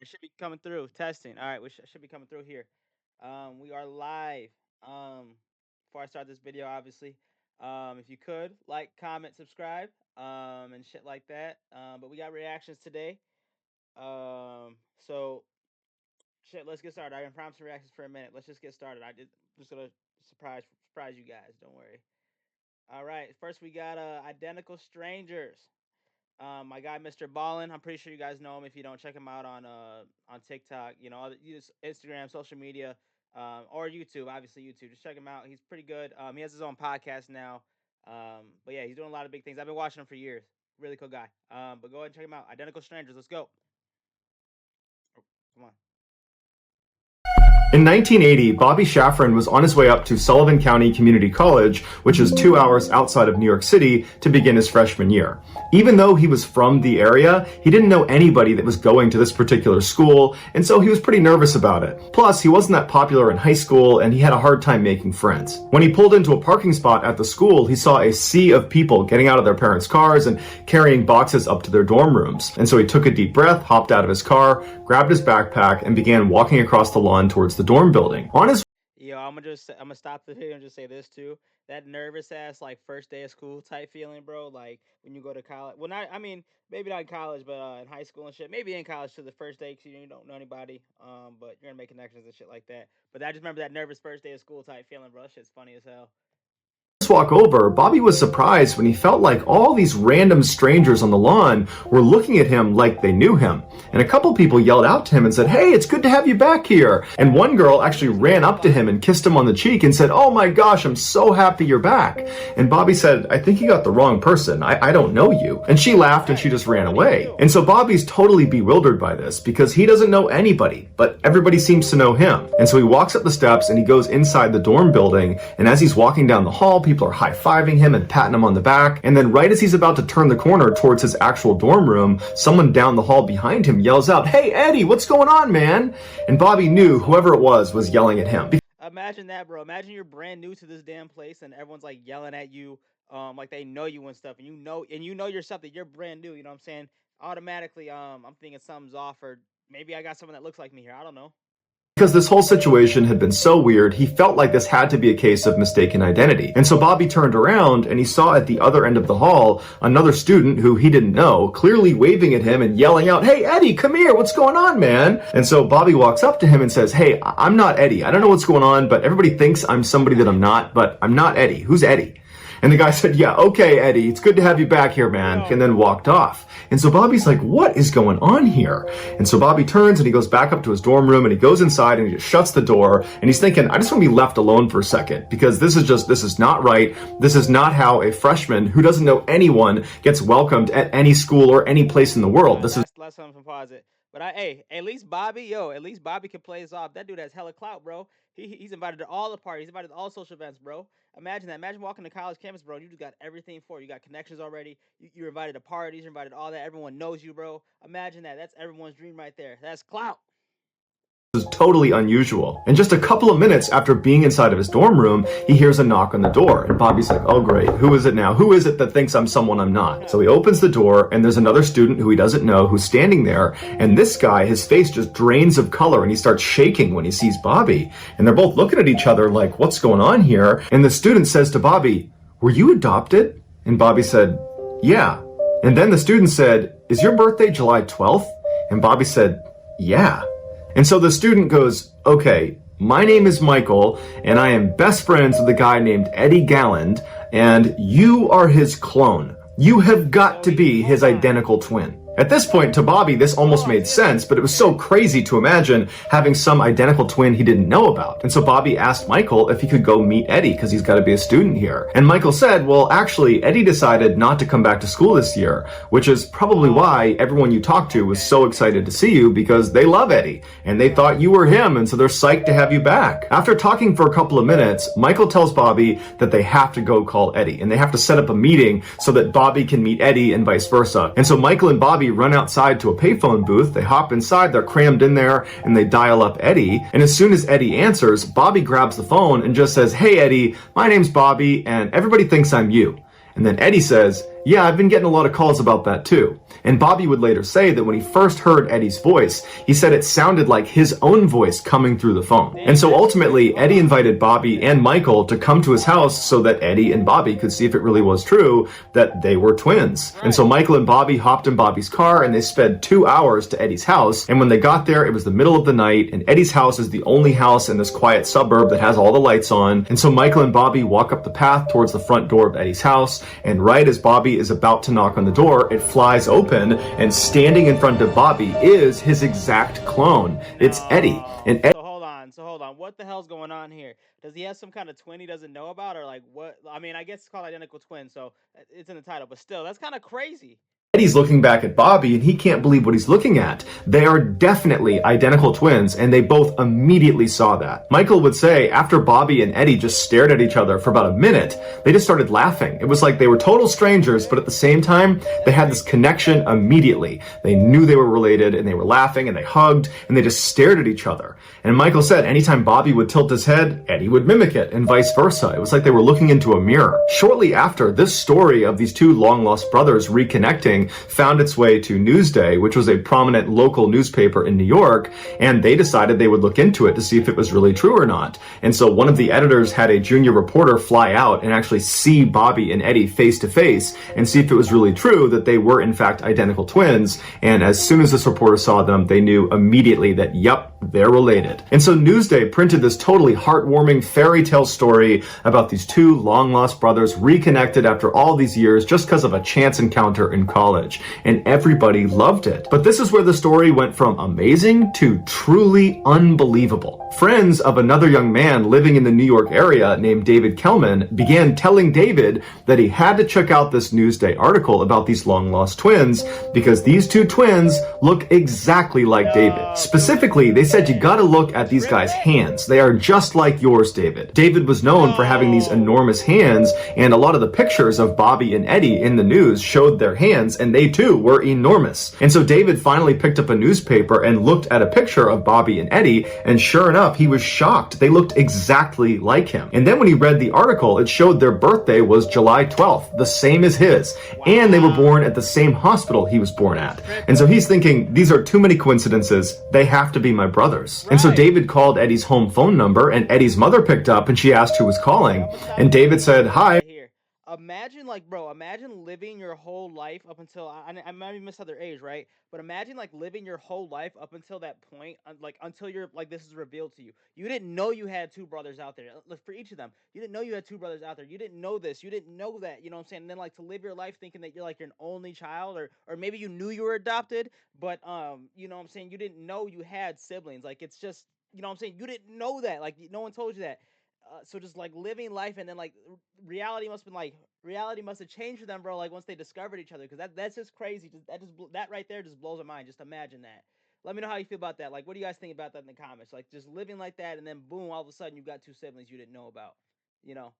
It should be coming through. Testing. All right, we should be coming through here. We are live. Before I start this video, obviously, if you could like, comment, subscribe, and shit like that. But we got reactions today. So shit. Let's get started. I can promise reactions for a minute. Let's just get started. Just gonna surprise you guys. Don't worry. All right. First, we got identical strangers. My guy Mr. Ballin, I'm pretty sure you guys know him. If you don't, check him out on TikTok. You know, use Instagram, social media, or YouTube. Obviously, YouTube. Just check him out. He's pretty good. He has his own podcast now. But yeah, he's doing a lot of big things. I've been watching him for years. Really cool guy. But go ahead and check him out. Identical Strangers. Let's go. Oh, come on. In 1980, Bobby Shafran was on his way up to Sullivan County Community College, which is 2 hours outside of New York City, to begin his freshman year. Even though he was from the area, he didn't know anybody that was going to this particular school, and so he was pretty nervous about it. Plus, he wasn't that popular in high school, and he had a hard time making friends. When he pulled into a parking spot at the school, he saw a sea of people getting out of their parents' cars and carrying boxes up to their dorm rooms. And so he took a deep breath, hopped out of his car, grabbed his backpack, and began walking across the lawn towards the dorm building. On his Yo, I'm gonna stop the video and just say this too. That nervous ass like first day of school type feeling, bro. Like when you go to college. Well, not I mean maybe not in college, but in high school and shit. Maybe in college to the first day because you don't know anybody. But you're gonna make connections and shit like that. But I just remember that nervous first day of school type feeling, bro. That shit's funny as hell. walk over, Bobby was surprised when he felt like all these random strangers on the lawn were looking at him like they knew him. And a couple people yelled out to him and said, "Hey, it's good to have you back here." And one girl actually ran up to him and kissed him on the cheek and said, "Oh my gosh, I'm so happy you're back." And Bobby said, "I think you got the wrong person. I don't know you." And she laughed and she just ran away. And so Bobby's totally bewildered by this because he doesn't know anybody, but everybody seems to know him. And so he walks up the steps and he goes inside the dorm building. And as he's walking down the hall, people are high-fiving him and patting him on the back. And then right as he's about to turn the corner towards his actual dorm room, someone down the hall behind him yells out, "Hey, Eddie, what's going on, man?" And Bobby knew whoever it was yelling at him. Imagine that, bro. Imagine you're brand new to this damn place and everyone's like yelling at you, like they know you and stuff, and you know yourself that you're brand new. You know what I'm saying? Automatically, I'm thinking something's off, or maybe I got someone that looks like me here. I don't know. Because this whole situation had been so weird, he felt like this had to be a case of mistaken identity. And so Bobby turned around and he saw at the other end of the hall another student who he didn't know, clearly waving at him and yelling out, "Hey, Eddie, come here. What's going on, man?" And so Bobby walks up to him and says, "Hey, I'm not Eddie. I don't know what's going on, but everybody thinks I'm somebody that I'm not, but I'm not Eddie. Who's Eddie?" And the guy said, "Yeah, okay, Eddie, it's good to have you back here, man," and then walked off. And so Bobby's like, what is going on here? And so Bobby turns and he goes back up to his dorm room and he goes inside and he just shuts the door. And he's thinking, I just want to be left alone for a second because this is not right. This is not how a freshman who doesn't know anyone gets welcomed at any school or any place in the world. This is last time from pause it. But hey, at least Bobby can play this off. That dude has hella clout, bro. He's invited to all the parties. He's invited to all social events, bro. Imagine that. Imagine walking to college campus, bro. You just got everything for it. You got connections already. You're invited to parties. You're invited to all that. Everyone knows you, bro. Imagine that. That's everyone's dream right there. That's clout. is totally unusual. And just a couple of minutes after being inside of his dorm room, he hears a knock on the door. And Bobby's like, oh great, who is it now? Who is it that thinks I'm someone I'm not? So he opens the door and there's another student who he doesn't know who's standing there. And this guy, his face just drains of color and he starts shaking when he sees Bobby. And they're both looking at each other like, what's going on here? And the student says to Bobby, "Were you adopted?" And Bobby said, "Yeah." And then the student said, "Is your birthday July 12th? And Bobby said, "Yeah." And so the student goes, "Okay, my name is Michael, and I am best friends with a guy named Eddie Galland, and you are his clone. You have got to be his identical twin." At this point, to Bobby, this almost made sense, but it was so crazy to imagine having some identical twin he didn't know about. And so Bobby asked Michael if he could go meet Eddie, because he's got to be a student here. And Michael said, well, actually, Eddie decided not to come back to school this year, which is probably why everyone you talked to was so excited to see you, because they love Eddie, and they thought you were him, and so they're psyched to have you back. After talking for a couple of minutes, Michael tells Bobby that they have to go call Eddie, and they have to set up a meeting so that Bobby can meet Eddie and vice versa. And so Michael and Bobby run outside to a payphone booth. They hop inside, they're crammed in there, and they dial up Eddie. And as soon as Eddie answers, Bobby grabs the phone and just says, "Hey Eddie, my name's Bobby, and everybody thinks I'm you." And then Eddie says, Yeah, I've been getting a lot of calls about that too. And Bobby would later say that when he first heard Eddie's voice, he said it sounded like his own voice coming through the phone. And so ultimately, Eddie invited Bobby and Michael to come to his house so that Eddie and Bobby could see if it really was true that they were twins. And so Michael and Bobby hopped in Bobby's car and they sped 2 hours to Eddie's house. And when they got there, it was the middle of the night, and Eddie's house is the only house in this quiet suburb that has all the lights on. And so Michael and Bobby walk up the path towards the front door of Eddie's house, and right as Bobby is about to knock on the door, it flies open, and standing in front of Bobby is his exact clone. It's Eddie. And So hold on. What the hell's going on here? Does he have some kind of twin he doesn't know about, or like what? I mean, I guess it's called identical twin, so it's in the title, but still, that's kind of crazy. Eddie's looking back at Bobby and he can't believe what he's looking at. They are definitely identical twins, and they both immediately saw that. Michael would say after Bobby and Eddie just stared at each other for about a minute, they just started laughing. It was like they were total strangers, but at the same time, they had this connection immediately. They knew they were related, and they were laughing and they hugged and they just stared at each other. And Michael said anytime Bobby would tilt his head, Eddie would mimic it, and vice versa. It was like they were looking into a mirror. Shortly after, this story of these two long-lost brothers reconnecting found its way to Newsday, which was a prominent local newspaper in New York, and they decided they would look into it to see if it was really true or not. And so one of the editors had a junior reporter fly out and actually see Bobby and Eddie face to face and see if it was really true that they were in fact identical twins. And as soon as this reporter saw them, they knew immediately that, yep, they're related. And so Newsday printed this totally heartwarming fairy tale story about these two long-lost brothers reconnected after all these years just because of a chance encounter in college. And everybody loved it. But this is where the story went from amazing to truly unbelievable. Friends of another young man living in the New York area named David Kelman began telling David that he had to check out this Newsday article about these long-lost twins because these two twins look exactly like David. Specifically, they said you gotta look at these guys' hands. They are just like yours, David. David was known for having these enormous hands, and a lot of the pictures of Bobby and Eddie in the news showed their hands, and they too were enormous. And so David finally picked up a newspaper and looked at a picture of Bobby and Eddie, and sure enough, he was shocked. They looked exactly like him. And then when he read the article, it showed their birthday was July 12th, the same as his, and they were born at the same hospital he was born at. And so he's thinking, these are too many coincidences. They have to be my brothers. And so David called Eddie's home phone number, and Eddie's mother picked up and she asked who was calling. And David said, "Hi." Imagine, like, bro, imagine living your whole life up until, I might have missed their age, right? But imagine, like, living your whole life up until that point, like, until you're, like, this is revealed to you. You didn't know you had two brothers out there. For each of them, you didn't know you had two brothers out there. You didn't know this. You didn't know that, you know what I'm saying? And then, like, to live your life thinking that you're, like, an only child, or maybe you knew you were adopted, but, you know what I'm saying? You didn't know you had siblings. Like, it's just, you know what I'm saying? You didn't know that. Like, no one told you that. So just like living life, and then like reality must have changed for them, bro. Like once they discovered each other, because that's just crazy. That right there just blows my mind. Just imagine that. Let me know how you feel about that. Like, what do you guys think about that in the comments? Like just living like that, and then boom, all of a sudden you've got two siblings you didn't know about. You know.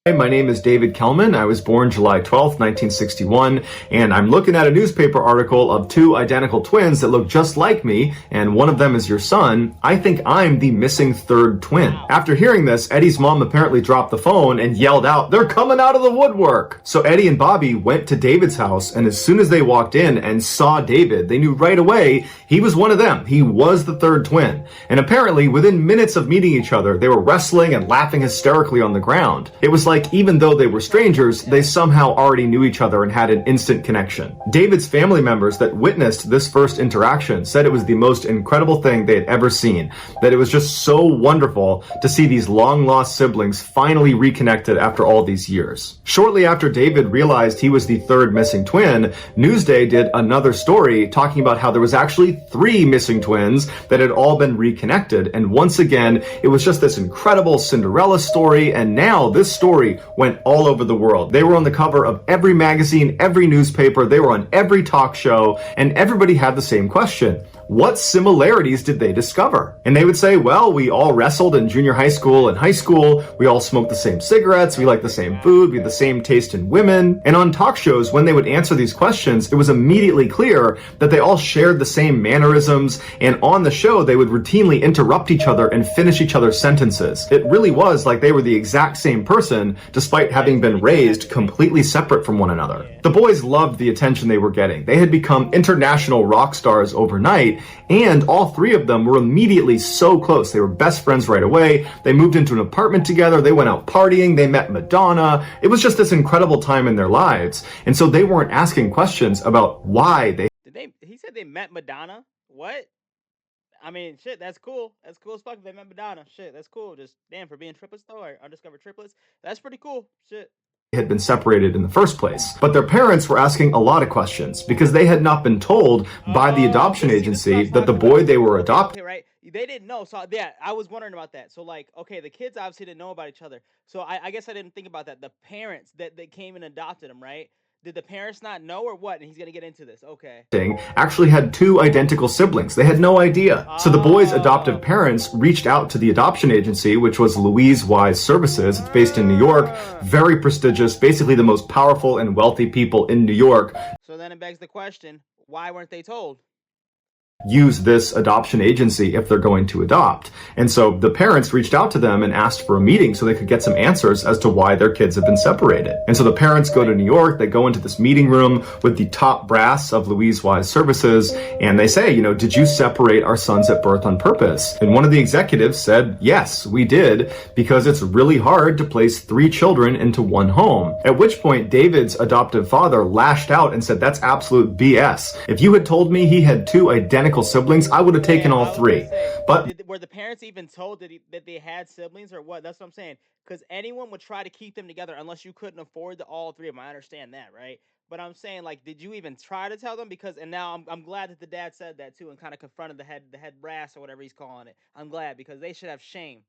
Hi, my name is David Kelman. I was born July 12th, 1961, and I'm looking at a newspaper article of two identical twins that look just like me, and one of them is your son. I think I'm the missing third twin. After hearing this, Eddie's mom apparently dropped the phone and yelled out, "They're coming out of the woodwork!" So Eddie and Bobby went to David's house, and as soon as they walked in and saw David, they knew right away he was one of them. He was the third twin. And apparently, within minutes of meeting each other, they were wrestling and laughing hysterically on the ground. It was like even though they were strangers, they somehow already knew each other and had an instant connection. David's family members that witnessed this first interaction said it was the most incredible thing they had ever seen, that it was just so wonderful to see these long-lost siblings finally reconnected after all these years. Shortly after David realized he was the third missing twin, Newsday did another story talking about how there was actually 3 missing twins that had all been reconnected, and once again, it was just this incredible Cinderella story, and now this story went all over the world. They were on the cover of every magazine, every newspaper, they were on every talk show, and everybody had the same question. what similarities did they discover? And they would say, well, we all wrestled in junior high school and high school. We all smoked the same cigarettes. We like the same food. We had the same taste in women. And on talk shows, when they would answer these questions, it was immediately clear that they all shared the same mannerisms. And on the show, they would routinely interrupt each other and finish each other's sentences. It really was like they were the exact same person, despite having been raised completely separate from one another. The boys loved the attention they were getting. They had become international rock stars overnight, and all three of them were immediately so close. They were best friends right away. They moved into an apartment together. They went out partying. They met Madonna. It was just this incredible time in their lives. And so they weren't asking questions about why they... He said they met Madonna? What? I mean, shit, that's cool. That's cool as fuck if they met Madonna. Shit, that's cool. Just, damn, for being triplets, though, or undiscovered triplets. That's pretty cool. Shit. Had been separated in the first place. But their parents were asking a lot of questions because they had not been told by the adoption agency that the boy they were adopting... Okay, right? They didn't know. So, yeah, I was wondering about that. So, like, okay, the kids obviously didn't know about each other. So, I guess I didn't think about that. The parents that came and adopted him, right? Did the parents not know or what? And he's going to get into this. Okay. Actually had two identical siblings. They had no idea. So the boys' adoptive parents reached out to the adoption agency, which was EJIZZLE Services. It's based in New York. Very prestigious, basically the most powerful and wealthy people in New York. So then it begs the question, why weren't they told? Use this adoption agency if they're going to adopt. And so the parents reached out to them and asked for a meeting so they could get some answers as to why their kids have been separated. And so the parents go to New York, they go into this meeting room with the top brass of EJIZZLE Services, and they say, you know, did you separate our sons at birth on purpose? And one of the executives said, yes, we did, because it's really hard to place three children into one home. At which point David's adoptive father lashed out and said, that's absolute BS. If you had told me he had two identical siblings, I would have taken all three. But were the parents even told that they had siblings or what? That's what I'm saying. Because anyone would try to keep them together unless you couldn't afford all three of them. I understand that, right? But I'm saying, like, did you even try to tell them? Because, and now I'm glad that the dad said that too and kind of confronted the head brass or whatever he's calling it. I'm glad, because they should have shame.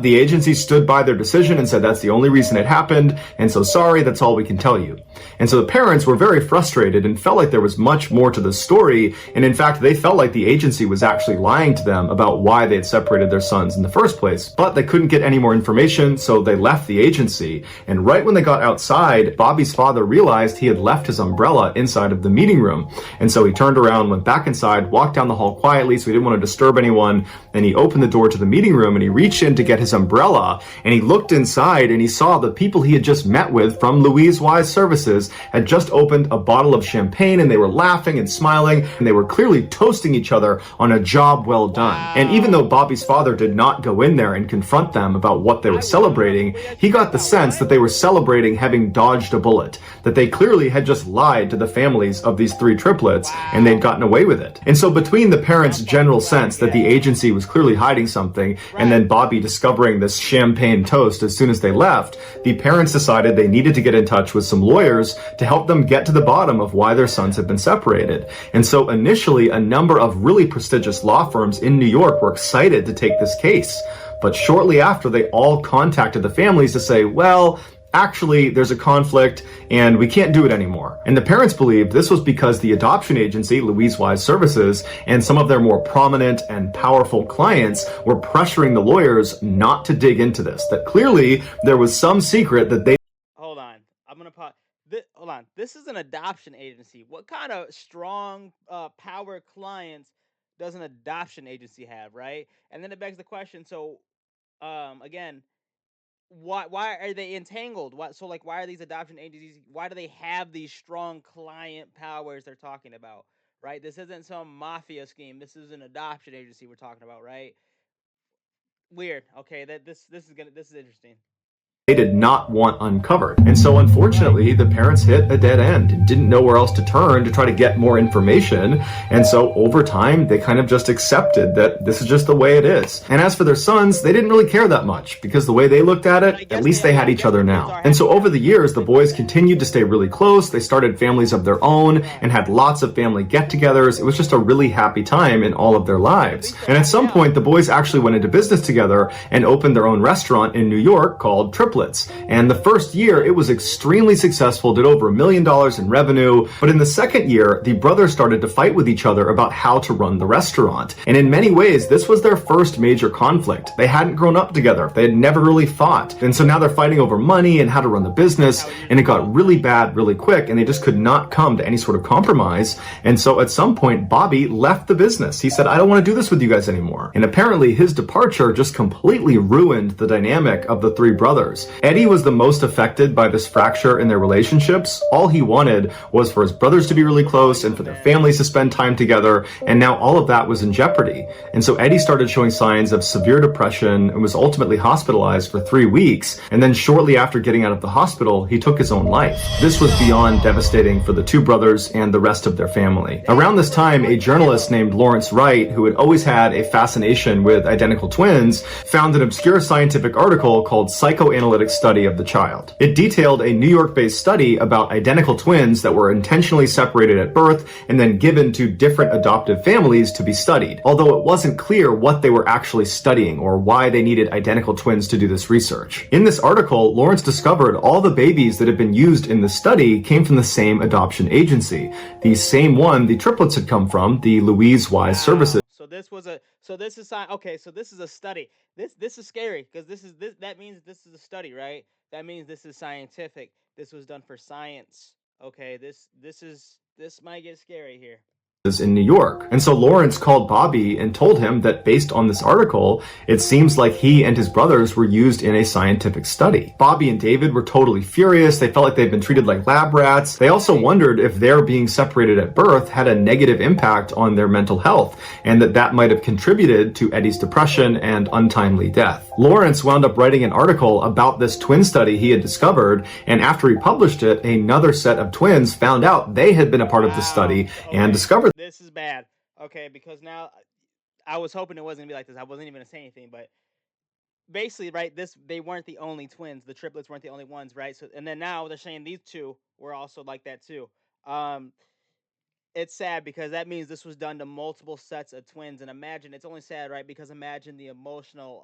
the agency stood by their decision and said that's the only reason it happened, and so sorry, that's all we can tell you. And so the parents were very frustrated and felt like there was much more to the story, and in fact they felt like the agency was actually lying to them about why they had separated their sons in the first place. But they couldn't get any more information, so they left the agency. And right when they got outside, Bobby's father realized he had left his umbrella inside of the meeting room. And so he turned around, went back inside, walked down the hall quietly so he didn't want to disturb anyone, and he opened the door to the meeting room and he reached in to get his umbrella, and he looked inside and he saw the people he had just met with from EJIZZLE Services had just opened a bottle of champagne, and they were laughing and smiling, and they were clearly toasting each other on a job well done. And even though Bobby's father did not go in there and confront them about what they were celebrating, he got the sense that they were celebrating having dodged a bullet, that they clearly had just lied to the families of these three triplets and they'd gotten away with it. And so between the parents' general sense that the agency was clearly hiding something, and then Bobby discovering this champagne toast as soon as they left, the parents decided they needed to get in touch with some lawyers to help them get to the bottom of why their sons had been separated. And so initially, a number of really prestigious law firms in New York were excited to take this case. But shortly after, they all contacted the families to say, well, actually, there's a conflict and we can't do it anymore. And the parents believed this was because the adoption agency, EJIZZLE Services, and some of their more prominent and powerful clients were pressuring the lawyers not to dig into this, that clearly there was some secret that they... Hold on. I'm going to pause. Hold on. This is an adoption agency. What kind of strong power clients does an adoption agency have, right? And then it begs the question, so, again, why are they entangled? So like, why are these adoption agencies, why do they have these strong client powers they're talking about, right? This isn't some mafia scheme. This is an adoption agency we're talking about, right? Weird. Okay, this is interesting. They did not want uncovered. And so unfortunately, the parents hit a dead end and didn't know where else to turn to try to get more information. And so over time, they kind of just accepted that this is just the way it is. And as for their sons, they didn't really care that much because the way they looked at it, at least they had each other now. And so over the years, the boys continued to stay really close. They started families of their own and had lots of family get-togethers. It was just a really happy time in all of their lives. And at some point, the boys actually went into business together and opened their own restaurant in New York called Triplets. Triplets. And the first year, it was extremely successful, did over $1 million in revenue. But in the second year, the brothers started to fight with each other about how to run the restaurant. And in many ways, this was their first major conflict. They hadn't grown up together. They had never really fought. And so now they're fighting over money and how to run the business. And it got really bad really quick, and they just could not come to any sort of compromise. And so at some point, Bobby left the business. He said, I don't want to do this with you guys anymore. And apparently his departure just completely ruined the dynamic of the three brothers. Eddie was the most affected by this fracture in their relationships. All he wanted was for his brothers to be really close and for their families to spend time together. And now all of that was in jeopardy. And so Eddie started showing signs of severe depression and was ultimately hospitalized for 3 weeks. And then shortly after getting out of the hospital, he took his own life. This was beyond devastating for the two brothers and the rest of their family. Around this time, a journalist named Lawrence Wright, who had always had a fascination with identical twins, found an obscure scientific article called Psychoanalytic Study of the Child. It detailed a New York-based study about identical twins that were intentionally separated at birth and then given to different adoptive families to be studied, although it wasn't clear what they were actually studying or why they needed identical twins to do this research. In this article, Lawrence discovered all the babies that had been used in the study came from the same adoption agency, the same one the triplets had come from, the Louise Wise Services. So this is okay, so this is a study. This is scary because that means this is a study, right? That means this is scientific. This was done for science. Okay, this might get scary here. In New York. And so Lawrence called Bobby and told him that based on this article, it seems like he and his brothers were used in a scientific study. Bobby and David were totally furious. They felt like they'd been treated like lab rats. They also wondered if their being separated at birth had a negative impact on their mental health, and that might have contributed to Eddie's depression and untimely death. Lawrence wound up writing an article about this twin study he had discovered, and after he published it, another set of twins found out they had been a part of the study and discovered this is bad. Okay, because now I was hoping it wasn't gonna be like this. I wasn't even gonna say anything, but basically, right, they weren't the only twins. The triplets weren't the only ones, right? So and then now they're saying these two were also like that too. Um it's sad because that means this was done to multiple sets of twins. And imagine it's only sad, right? Because imagine the emotional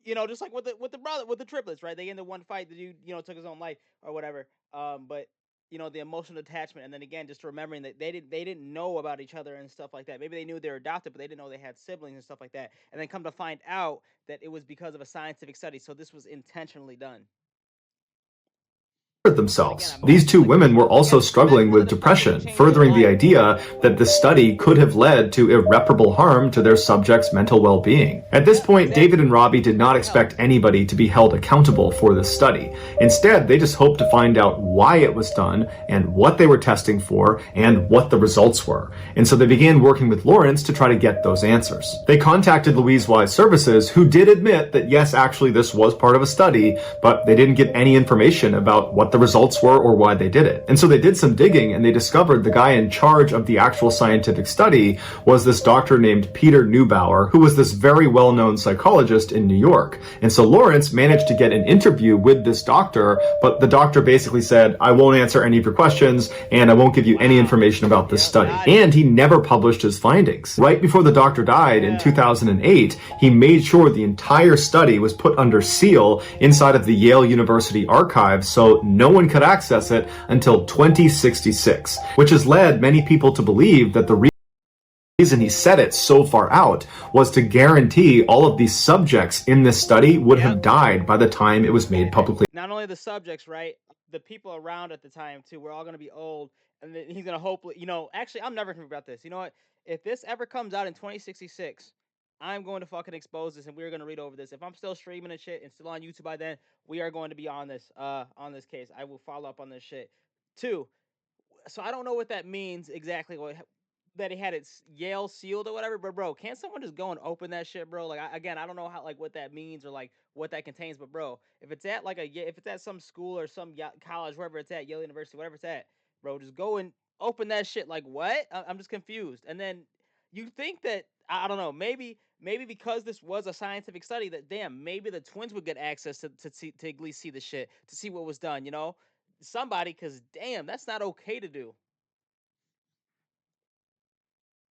just like with the brother with the triplets, right? They ended one fight, the dude, took his own life or whatever. But the emotional attachment, and then again, just remembering that they didn't know about each other and stuff like that. Maybe they knew they were adopted, but they didn't know they had siblings and stuff like that. And then come to find out that it was because of a scientific study. So this was intentionally done. themselves. These two women were also struggling with depression, furthering the idea that the study could have led to irreparable harm to their subjects' mental well-being. At this point, David and Robbie did not expect anybody to be held accountable for this study. Instead, they just hoped to find out why it was done and what they were testing for and what the results were. And so they began working with Lawrence to try to get those answers. They contacted Louise Wise Services, who did admit that yes, actually this was part of a study, but they didn't give any information about what the results were or why they did it. And so they did some digging and they discovered the guy in charge of the actual scientific study was this doctor named Peter Neubauer, who was this very well-known psychologist in New York. And so Lawrence managed to get an interview with this doctor, but the doctor basically said, I won't answer any of your questions and I won't give you any information about this study. And he never published his findings. Right before the doctor died in 2008, he made sure the entire study was put under seal inside of the Yale University archives so no one could access it until 2066, which has led many people to believe that the reason he set it so far out was to guarantee all of these subjects in this study would have died by the time it was made publicly. Not only the subjects, right? The people around at the time too. We're all going to be old, and then he's going to hopefully, actually, I'm never going to about this. You know what? If this ever comes out in 2066, I'm going to fucking expose this, and we're going to read over this. If I'm still streaming and shit and still on YouTube by then, we are going to be on this case. I will follow up on this shit. Two. So I don't know what that means exactly. That he had it Yale sealed or whatever, but bro, can't someone just go and open that shit, bro? Like, I don't know how, like, what that means or like what that contains, but bro, if it's at if it's at some school or some college, wherever it's at, Yale University, whatever it's at, bro, just go and open that shit. Like, what? I'm just confused. And then you think that I don't know, maybe because this was a scientific study, that damn, maybe the twins would get access to at least see the shit, to see what was done, somebody, because damn, that's not okay to do.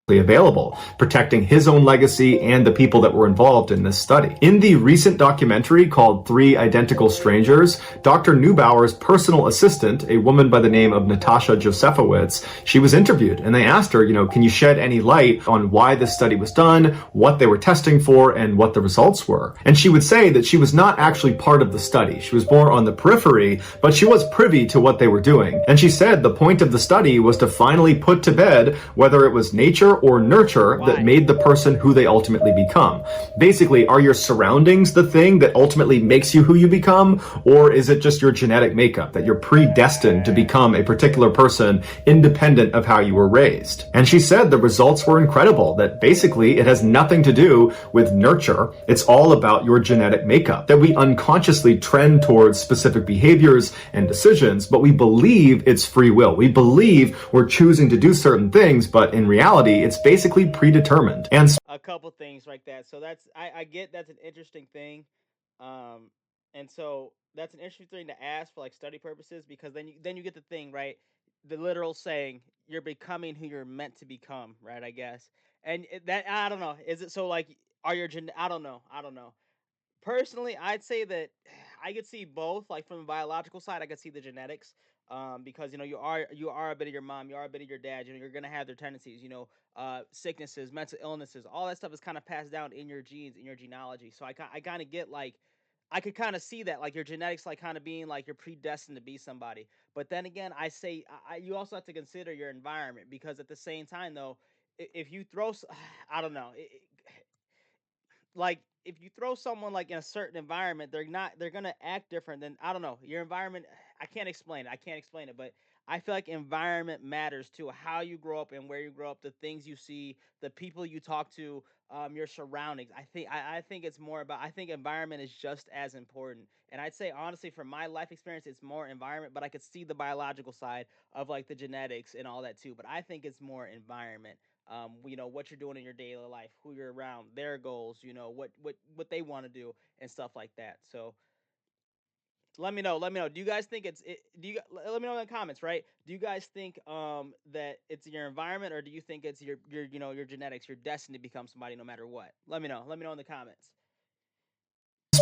available, protecting his own legacy and the people that were involved in this study. In the recent documentary called Three Identical Strangers, Dr. Neubauer's personal assistant, a woman by the name of Natasha Josefowitz, she was interviewed and they asked her, can you shed any light on why this study was done, what they were testing for, and what the results were? And she would say that she was not actually part of the study. She was more on the periphery, but she was privy to what they were doing. And she said the point of the study was to finally put to bed whether it was nature or nurture that made the person who they ultimately become. Basically, are your surroundings the thing that ultimately makes you who you become, or is it just your genetic makeup that you're predestined to become a particular person independent of how you were raised? And she said the results were incredible, that basically it has nothing to do with nurture. It's all about your genetic makeup, that we unconsciously trend towards specific behaviors and decisions, but we believe it's free will. We believe we're choosing to do certain things, but in reality, it's basically predetermined. And a couple things like that. So I get that's an interesting thing, um, and so that's an interesting thing to ask for like study purposes because then you get the thing right, the literal saying you're becoming who you're meant to become, right? I guess, and that I don't know. Is it so like are your I don't know. Personally, I'd say that I could see both. Like from the biological side, I could see the genetics, because you are a bit of your mom, you are a bit of your dad. You're gonna have their tendencies. Sicknesses, mental illnesses, all that stuff is kind of passed down in your genes, in your genealogy. So I kind of get like. I could kind of see that, like your genetics, like kind of being like you're predestined to be somebody. But then again, I say you also have to consider your environment because at the same time, though, if you throw, I don't know, like if you throw someone like in a certain environment, they're gonna act different than I don't know your environment. I can't explain it, but I feel like environment matters too. How you grow up and where you grow up, the things you see, the people you talk to, your surroundings. I think it's more about. I think environment is just as important. And I'd say honestly, from my life experience, it's more environment, but I could see the biological side of like the genetics and all that too. But I think it's more environment. What you're doing in your daily life, who you're around, their goals, what they want to do and stuff like that. So let me know. Let me know. Do you guys think do you let me know in the comments, right? Do you guys think that it's your environment or do you think it's your genetics, you're destined to become somebody no matter what? Let me know. Let me know in the comments.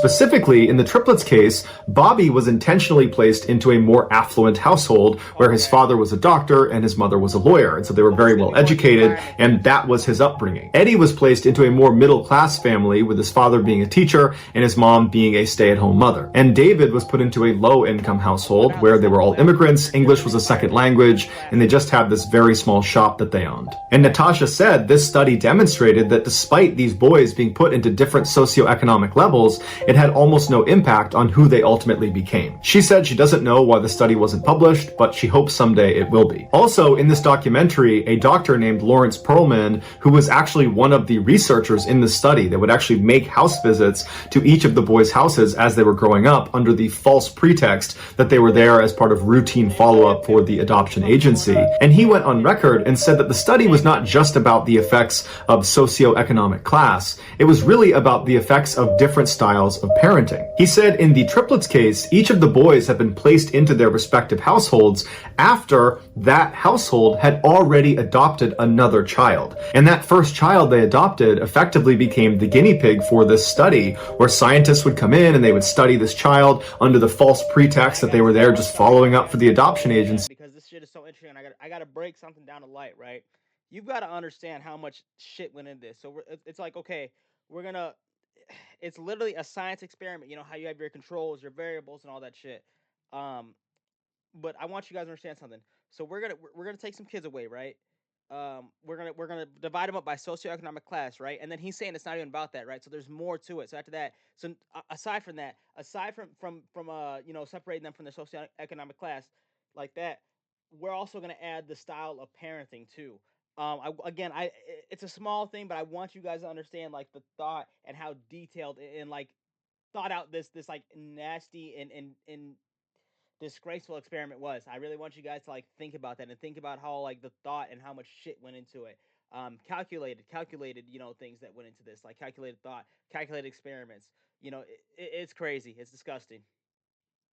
specifically, in the triplets case, Bobby was intentionally placed into a more affluent household where his Okay. father was a doctor and his mother was a lawyer, and so they were So this very is gonna well be more the educated, environment thing. and that was his upbringing. Eddie was placed into a more middle-class family with his father being a teacher and his mom being a stay-at-home mother. And David was put into a low-income I wonder household how where this they were stuff all plays out immigrants, in your English was a different second environments, your language, different and they classes. just had this very small shop that they owned. And Natasha said this study demonstrated that despite these boys being put into different socioeconomic levels, it had almost no impact on who they ultimately became. She said she doesn't know why the study wasn't published, but she hopes someday it will be. Also, in this documentary, a doctor named Lawrence Perlman, who was actually one of the researchers in the study that would actually make house visits to each of the boys' houses as they were growing up under the false pretext that they were there as part of routine follow-up for the adoption agency. And he went on record and said that the study was not just about the effects of socioeconomic class, it was really about the effects of different styles of parenting. He said in the triplets case, each of the boys have been placed into their respective households after that household had already adopted another child. And that first child they adopted effectively became the guinea pig for this study, where scientists would come in and they would study this child under the false pretext that they were there just following up for the adoption That agency. because this shit is so interesting. I gotta break something down to light, right? You've got to understand how much shit went in this. So it's like okay, we're gonna. It's literally a science experiment. You know how you have your controls, your variables, and all that shit. Um, but I want you guys to understand something. So we're gonna take some kids away, right? We're gonna divide them up by socioeconomic class, right? And then he's saying it's not even about that, right? So there's more to it. So after that, so aside from that, aside from separating them from their socioeconomic class like that, we're also gonna add the style of parenting too. It's a small thing, but I want you guys to understand like the thought and how detailed and like thought out this like nasty and disgraceful experiment was. I really want you guys to like think about that and think about how like the thought and how much shit went into it. Calculated, things that went into this, like calculated thought, calculated experiments. It's crazy. It's disgusting.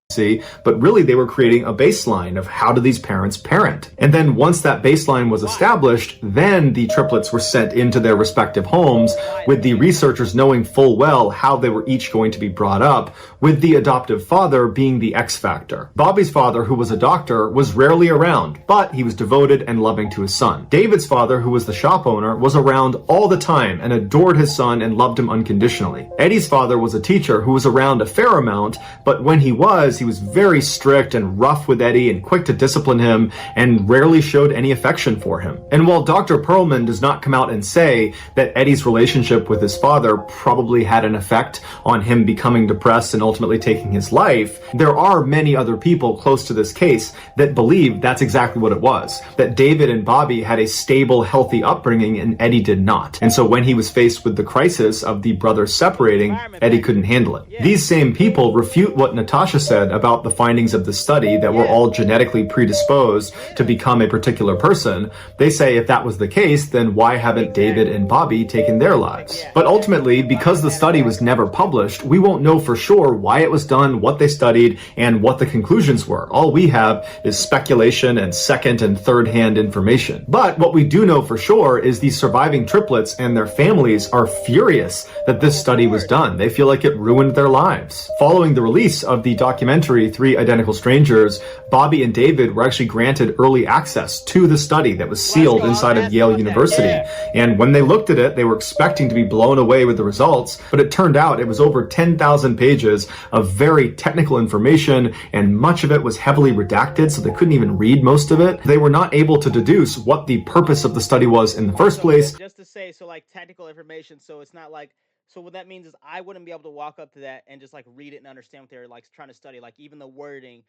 but really they were creating a baseline of how do these parents parent. And then once that baseline was established, then the triplets were sent into their respective homes with the researchers knowing full well how they were each going to be brought up, with the adoptive father being the X factor. Bobby's father, who was a doctor, was rarely around, but he was devoted and loving to his son. David's father, who was the shop owner, was around all the time and adored his son and loved him unconditionally. Eddie's father was a teacher who was around a fair amount, but when he was very strict and rough with Eddie and quick to discipline him and rarely showed any affection for him. And while Dr. Perlman does not come out and say that Eddie's relationship with his father probably had an effect on him becoming depressed and ultimately taking his life, there are many other people close to this case that believe that's exactly what it was. That David and Bobby had a stable, healthy upbringing and Eddie did not. And so when he was faced with the crisis of the brothers separating, Eddie couldn't handle it. These same people refute what Natasha said about the findings of the study that we're all genetically predisposed to become a particular person. They say if that was the case, then why haven't David and Bobby taken their lives? But ultimately, because the study was never published, we won't know for sure why it was done, what they studied, and what the conclusions were. All we have is speculation and second and third hand information. But what we do know for sure is these surviving triplets and their families are furious that this study was done. They feel like it ruined their lives. Following the release of the documentary Three Identical Strangers, Bobby and David were actually granted early access to the study that was sealed inside of Yale University. And when they looked at it, they were expecting to be blown away with the results, but it turned out it was over 10,000 pages of very technical information, and much of it was heavily redacted, so they couldn't even read most of it. They were not able to deduce what the purpose of the study was in the first place. Just to say, so like technical information, so it's not like, so what that means is I wouldn't be able to walk up to that and just like read it and understand what they're like trying to study. Like even the wording,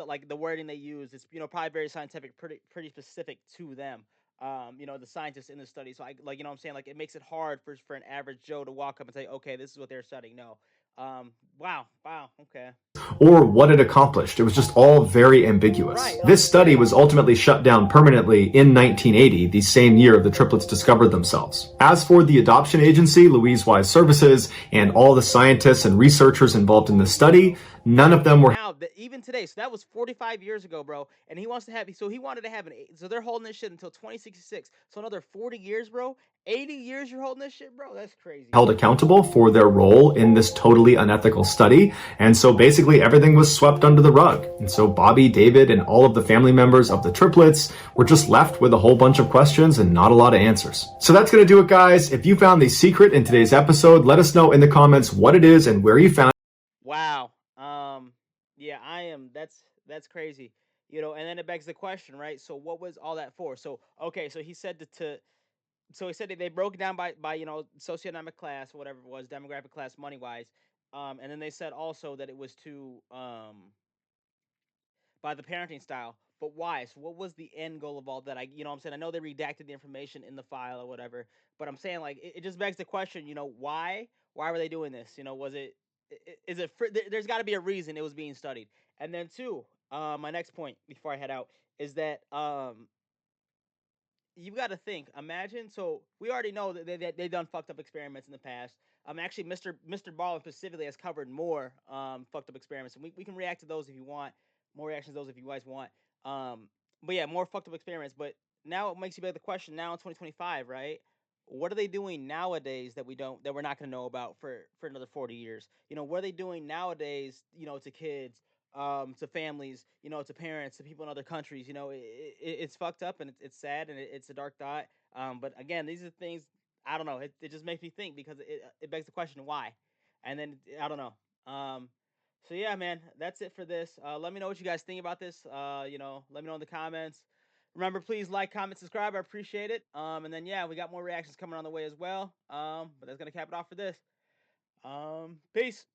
like the wording they use, it's probably very scientific, pretty specific to them. The scientists in the study. So I like what I'm saying, like it makes it hard for an average Joe to walk up and say, okay, this is what they're studying. No. Wow, okay. Or what it accomplished. It was just all very ambiguous. This study was ultimately shut down permanently in 1980, the same year the triplets discovered themselves. As for the adoption agency, Louise Wise Services, and all the scientists and researchers involved in the study, none of them were now even today. So that was 45 years ago, bro. And he wants to have. So he wanted to have So they're holding this shit until 2066. So another 40 years, bro. 80 years you're holding this shit, bro. That's crazy. Held accountable for their role in this totally unethical study. And so basically everything was swept under the rug. And so Bobby, David, and all of the family members of the triplets were just left with a whole bunch of questions and not a lot of answers. So that's going to do it, guys. If you found the secret in today's episode, let us know in the comments what it is and where you found it. Wow. Yeah, I am. That's crazy. And then it begs the question, right? So what was all that for? So okay, so he said so he said that they broke it down by socioeconomic class, whatever it was, demographic class, money wise. And then they said also that it was to by the parenting style. But why? So what was the end goal of all that? What I'm saying, I know they redacted the information in the file or whatever, but I'm saying like it just begs the question, why? Why were they doing this? Was it? Is it? There's got to be a reason it was being studied. And then two, my next point before I head out is that you got to think. Imagine. So we already know that they've done fucked up experiments in the past. Actually, Mr. Ball specifically has covered more fucked up experiments, and we can react to those if you want. More reactions to those if you guys want. But yeah, more fucked up experiments. But now it makes you better the question. Now in 2025, right? What are they doing nowadays that we're not going to know about for another 40 years? What are they doing nowadays? To kids, to families, to parents, to people in other countries. It's fucked up and it's sad and it's a dark thought. But again, these are things I don't know. It just makes me think because it begs the question why, and then I don't know. So yeah, man, that's it for this. Let me know what you guys think about this. Let me know in the comments. Remember, please like, comment, subscribe. I appreciate it. And then yeah, we got more reactions coming on the way as well. But that's gonna cap it off for this. Peace.